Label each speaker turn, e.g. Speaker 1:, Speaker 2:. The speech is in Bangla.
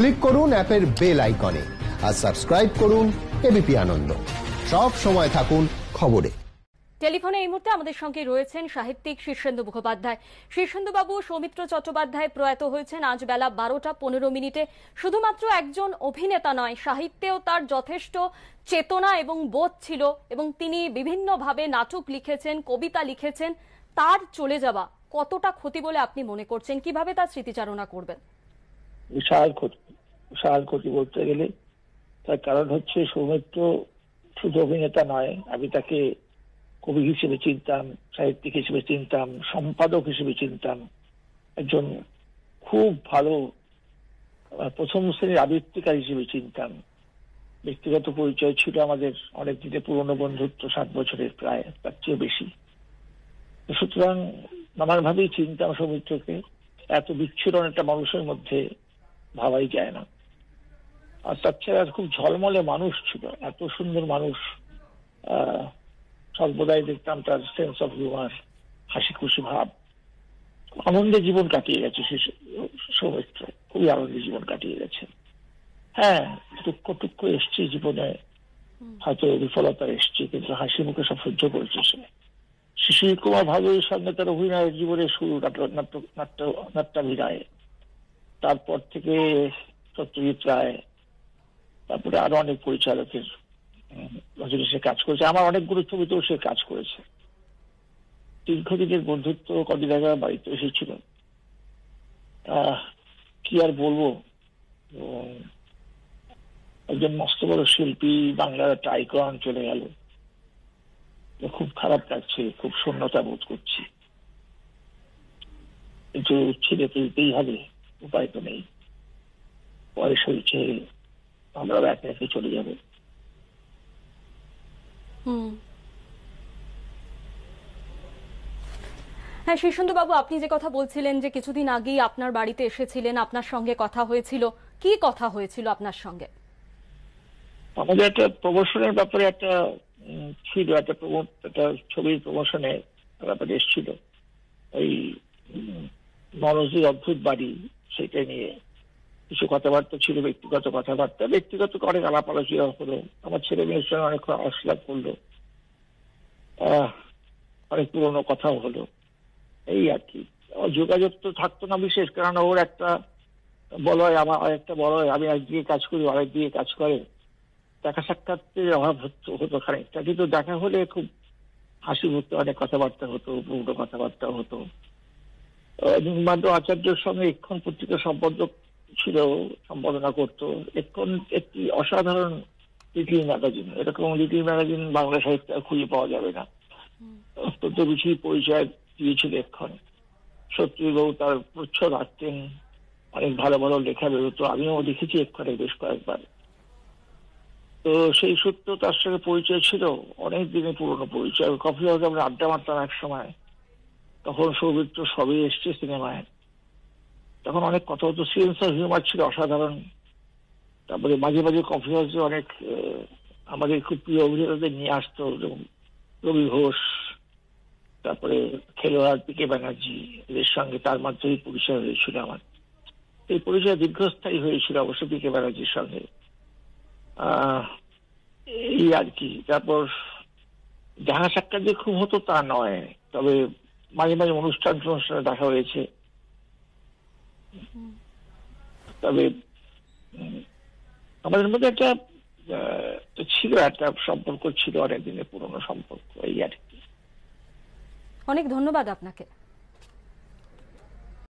Speaker 1: ক্লিক করুন অ্যাপের বেল আইকনে আর সাবস্ক্রাইব করুন এবিপি আনন্দ। সব সময় থাকুন খবরে।
Speaker 2: টেলিফোনে এই মুহূর্তে আমাদের সঙ্গে রয়েছেন সাহিত্যিক শীর্ষেন্দু মুখোপাধ্যায়। শীর্ষেন্দু বাবু, সৌমিত্র চট্টোপাধ্যায় প্রয়াত হয়েছেন আজ বেলা 12:15। শুধুমাত্র একজন অভিনেতা নয়, সাহিত্যেও তার যথেষ্ট চেতনা এবং বোধ ছিল এবং তিনি বিভিন্নভাবে নাটক লিখেছেন, কবিতা লিখেছেন। তার চলে যাওয়া কতটা ক্ষতি বলে আপনি মনে করছেন? কিভাবে তার স্মৃতিচারণা করবেন?
Speaker 3: বিশাল ক্ষতি বলতে গেলে। তার কারণ হচ্ছে সৌমিত্র শুধু অভিনেতা নয়, আমি তাকে কবি হিসেবে চিনতাম, সাহিত্যিক হিসেবে চিনতাম, সম্পাদক হিসেবে চিনতাম, একজন খুব ভালো প্রথম শ্রেণীর আবৃত্তিকার হিসেবে চিনতাম। ব্যক্তিগত পরিচয় ছিল আমাদের অনেক দিনের পুরনো বন্ধুত্ব, 7 বছরের প্রায়, তার চেয়ে বেশি। সুতরাং নানাভাবেই চিনতাম সৌমিত্রকে। এত বিচ্ছুরণ একটা মানুষের মধ্যে ভাবাই যায় না। আর তার ছাড়া খুব ঝলমলে মানুষ ছিল, এত সুন্দর মানুষ। সর্বদাই দেখতাম তার সেন্স অফ হিউমার, হাসি খুশি ভাব। আনন্দে জীবন কাটিয়ে গেছে সৌমিত্র, খুবই আনন্দে জীবন কাটিয়ে গেছে। হ্যাঁ, দুঃখ টুক্ষ এসছে জীবনে, হয়তো বিফলতা এসছে, কিন্তু হাসি মুখে সব সহ্য করেছে সে। শিশির কুমার ভাদুরীর সঙ্গে তার অভিনয়ের জীবনের শুরু নাট্যাভিনয়ে। তারপর থেকে সত্যজিৎ রায়, তারপরে আরো অনেক পরিচালকের নজরে সে কাজ করেছে। আমার অনেকগুলো ছবিতেও সে কাজ করেছে। দীর্ঘদিনের বন্ধুত্ব, কদিন আগে বাড়িতে এসেছিল। কি আর বলবো, একজন মস্ত বড় শিল্পী, বাংলার একটা আইকন চলে গেল। খুব খারাপ লাগছে, খুব শূন্যতা বোধ করছি, কিন্তু ছেড়ে তো দিতেই হবে, উপায় তো নেই। বয়স হয়েছে, আমরা একে একে চলে যাবো।
Speaker 2: হ্যাঁ, শীর্ষেন্দু বাবু, আপনি যে কথা বলছিলেন যে কিছুদিন আগেই আপনার বাড়িতে এসেছিলেন, আপনার সঙ্গে কথা হয়েছিল, কি কথা হয়েছিল আপনার সঙ্গে?
Speaker 3: আমাদের একটা প্রমোশনের ব্যাপারে একটা ছিল, একটা ছবির প্রমোশনে ব্যাপারে এসেছিল। ওই মনোজের অদ্ভুত বাড়ি, সেটা নিয়ে কিছু কথাবার্তা ছিল, ব্যক্তিগত কথাবার্তা। ব্যক্তিগত অনেক আলাপ আলোচনা হলো, আমার ছেলে মেয়ের সঙ্গে অনেক আশ্বাস করলো, অনেক পুরোনো কথাও হলো, এই আর কি। যোগাযোগ তো থাকতো না বিশেষ, কারণ ওর একটা বলয়, আমার আরেকটা বলয়, আমি একদিকে কাজ করি, আরেকদিকে কাজ করে। দেখা সাক্ষাতের অভাব হতো খানিকটা, কিন্তু দেখা হলে খুব হাসি হতো, অনেক কথাবার্তা হতো, পুরোনো কথাবার্তা হতো। নীলমাধব আচার্যের সঙ্গে এক্ষণ পত্রিকা সম্পাদক ছিল, সম্পাদনা করতো। এক্ষণ একটি অসাধারণ লিটল ম্যাগাজিন, এরকম লিটল ম্যাগাজিন বাংলা সাহিত্যে খুঁজে পাওয়া যাবে না। অত্যন্ত বেশি পরিচয় দিয়েছিল এক্ষণ। সত্যিবাবু তার প্রচ্ছদ আঁকতেন, অনেক ভালো ভালো লেখা বেরোতো, আমিও লিখেছি এক্ষণে বেশ কয়েকবার। তো সেই সূত্র তার সঙ্গে পরিচয় ছিল, অনেক দিনের পুরনো পরিচয়। কফি হাউসে আমরা আড্ডা মারতাম এক সময়, তখন সৌমিত্র সবই এসছে সিনেমায়, তখন অনেক কথা হতো। সেন্স অফ হিউমার ছিল অসাধারণ। তারপরে মাঝে মাঝে কফি হাউসে অনেক আমাদের খুব প্রিয় অভিনেতাদের নিয়ে আসতো, যেমন রবি ঘোষ, তারপরে খেলোয়াড় পিকে ব্যানার্জি, এদের সঙ্গে তার মাধ্যমেই পরিচয় হয়েছিল আমার। এই পরিচয় দীর্ঘস্থায়ী হয়েছিল অবশ্য পিকে ব্যানার্জির সঙ্গে, এই আর কি। তারপর দেখা সাক্ষাৎ যে খুব হতো তা নয়, তবে মাঝে মাঝে অনুষ্ঠানে দেখা হয়েছে। তবে আমাদের মধ্যে একটা ছিল, একটা সম্পর্ক ছিল, অনেকদিনের পুরনো সম্পর্ক, এই আর কি।
Speaker 2: অনেক ধন্যবাদ আপনাকে।